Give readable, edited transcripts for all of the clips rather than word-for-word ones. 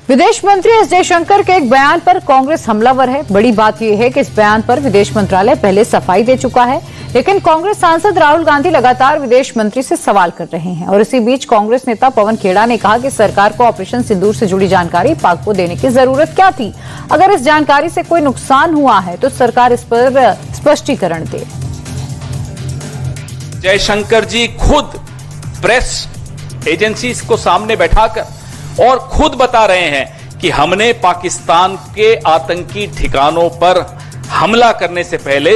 विदेश मंत्री एस जयशंकर के एक बयान पर कांग्रेस हमलावर है। बड़ी बात यह है कि इस बयान पर विदेश मंत्रालय पहले सफाई दे चुका है, लेकिन कांग्रेस सांसद राहुल गांधी लगातार विदेश मंत्री से सवाल कर रहे हैं। और इसी बीच कांग्रेस नेता पवन खेड़ा ने कहा कि सरकार को ऑपरेशन सिंदूर से जुड़ी जानकारी पाक को देने की जरूरत क्या थी। अगर इस जानकारी से कोई नुकसान हुआ है तो सरकार इस पर स्पष्टीकरण दे। जयशंकर जी खुद प्रेस एजेंसीज को सामने बैठाकर और खुद बता रहे हैं कि हमने पाकिस्तान के आतंकी ठिकानों पर हमला करने से पहले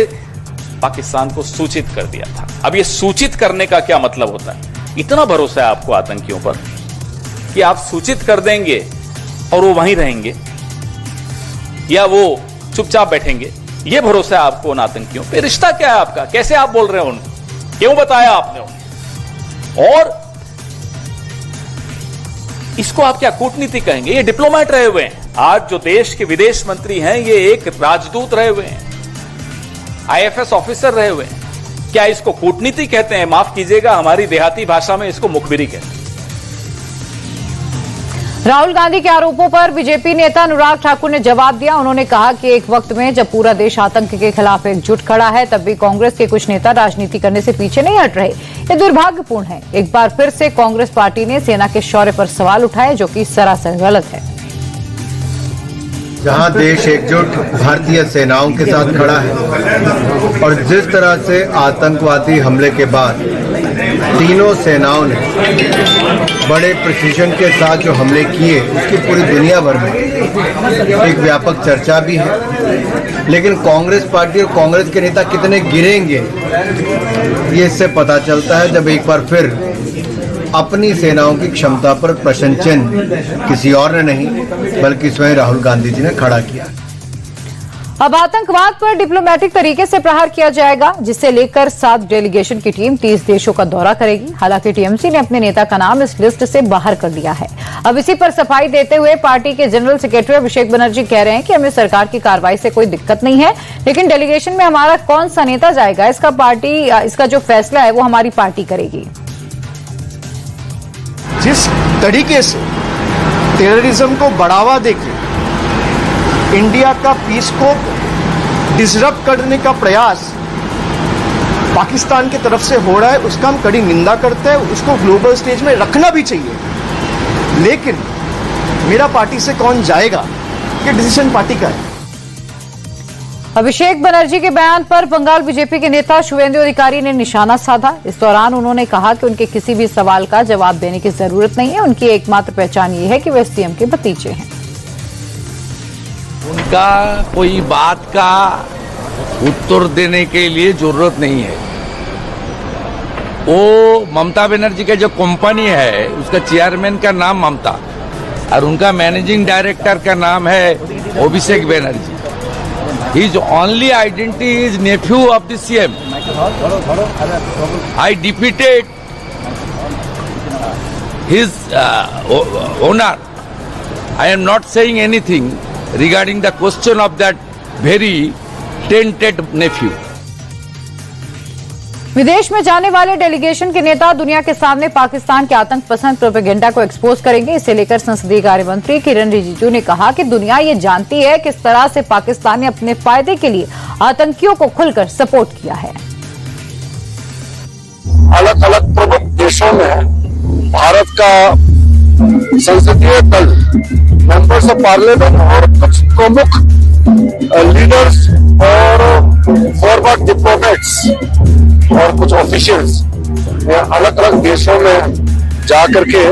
पाकिस्तान को सूचित कर दिया था। अब ये सूचित करने का क्या मतलब होता है? इतना भरोसा है आपको आतंकियों पर कि आप सूचित कर देंगे और वो वहीं रहेंगे या वो चुपचाप बैठेंगे? ये भरोसा है आपको उन आतंकियों पे? रिश्ता क्या है आपका? कैसे आप बोल रहे हो उनको? क्यों बताया आपने उनको? और इसको आप क्या कूटनीति कहेंगे? ये डिप्लोमेट रहे हुए हैं। आज जो देश के विदेश मंत्री हैं ये एक राजदूत रहे हुए हैं, आईएफएस ऑफिसर रहे हुए हैं। क्या इसको कूटनीति कहते हैं? माफ कीजिएगा, हमारी देहाती भाषा में इसको मुखबिरी कहते हैं। राहुल गांधी के आरोपों पर बीजेपी नेता अनुराग ठाकुर ने जवाब दिया। उन्होंने कहा कि एक वक्त में जब पूरा देश आतंक के खिलाफ एकजुट खड़ा है, तब भी कांग्रेस के कुछ नेता राजनीति करने से पीछे नहीं हट रहे। ये दुर्भाग्यपूर्ण है। एक बार फिर से कांग्रेस पार्टी ने सेना के शौर्य पर सवाल उठाए, जो कि सरासर गलत है। जहां देश एकजुट भारतीय सेनाओं के साथ खड़ा है और जिस तरह से आतंकवादी हमले के बाद तीनों सेनाओं ने बड़े प्रिसीजन के साथ जो हमले किए, उसकी पूरी दुनिया भर में एक व्यापक चर्चा भी है। लेकिन कांग्रेस पार्टी और कांग्रेस के नेता कितने गिरेंगे ये इससे पता चलता है, जब एक बार फिर अपनी सेनाओं की क्षमता पर प्रश्न चिन्ह किसी और ने नहीं बल्कि स्वयं राहुल गांधी जी ने खड़ा किया। अब आतंकवाद पर डिप्लोमेटिक तरीके से प्रहार किया जाएगा, जिसे लेकर 7 डेलीगेशन की टीम 30 देशों का दौरा करेगी। हालांकि टीएमसी ने अपने नेता का नाम इस लिस्ट से बाहर कर दिया है। अब इसी पर सफाई देते हुए पार्टी के जनरल सेक्रेटरी अभिषेक बनर्जी कह रहे हैं कि हमें सरकार की कार्रवाई से कोई दिक्कत नहीं है, लेकिन डेलीगेशन में हमारा कौन सा नेता जाएगा इसका जो फैसला है वो हमारी पार्टी करेगी। जिस तरीके से टेररिज्म को बढ़ावा देके इंडिया का पीस को डिसरप्ट करने का प्रयास पाकिस्तान की तरफ से हो रहा है, उसका हम कड़ी निंदा करते हैं। उसको ग्लोबल स्टेज में रखना भी चाहिए, लेकिन मेरा पार्टी से कौन जाएगा ये डिसीजन पार्टी का है। अभिषेक बनर्जी के बयान पर बंगाल बीजेपी के नेता शुवेंदु अधिकारी ने निशाना साधा। इस दौरान उन्होंने कहा कि उनके किसी भी सवाल का जवाब देने की जरूरत नहीं है। उनकी एकमात्र पहचान ये है कि वे सीएम के भतीजे हैं। उनका कोई बात का उत्तर देने के लिए जरूरत नहीं है। वो ममता बनर्जी का जो कंपनी है उसका चेयरमैन का नाम ममता और उनका मैनेजिंग डायरेक्टर का नाम है Abhishek Banerjee. His only identity is nephew of the CM. I defeated his owner. I am not saying anything regarding the question of that very tainted nephew. विदेश में जाने वाले डेलीगेशन के नेता दुनिया के सामने पाकिस्तान के आतंक पसंद प्रोपेगेंडा को एक्सपोज करेंगे। इसे लेकर संसदीय कार्य मंत्री किरण रिजिजू ने कहा कि दुनिया ये जानती है किस तरह से पाकिस्तान ने अपने फायदे के लिए आतंकियों को खुलकर सपोर्ट किया है। अलग अलग प्रमुख देशों में भारत का संसदीय दल, मेंबर्स ऑफ पार्लियामेंट और कुछ प्रमुख लीडर्स और फॉरवर्ड डिप्लोमेट्स और कुछ ऑफिशियल्स अलग अलग देशों में जाकर के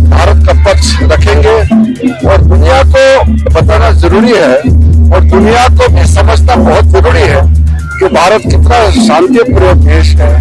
भारत का पक्ष रखेंगे और दुनिया को बताना जरूरी है और दुनिया को भी समझना बहुत जरूरी है कि भारत कितना शांतिपूर्ण देश है।